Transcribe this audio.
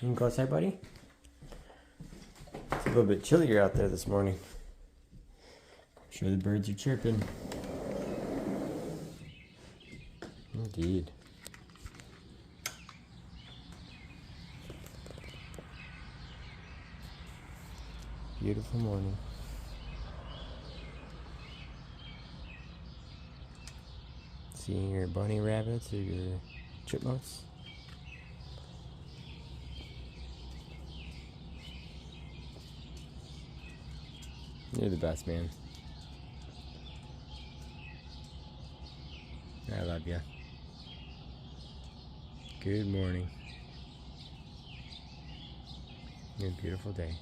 You can go outside, buddy? It's a little bit chillier out there this morning. I'm sure the birds are chirping. Indeed. Beautiful morning. Seeing your bunny rabbits or your chipmunks? You're the best, man. I love you. Good morning. Your beautiful day.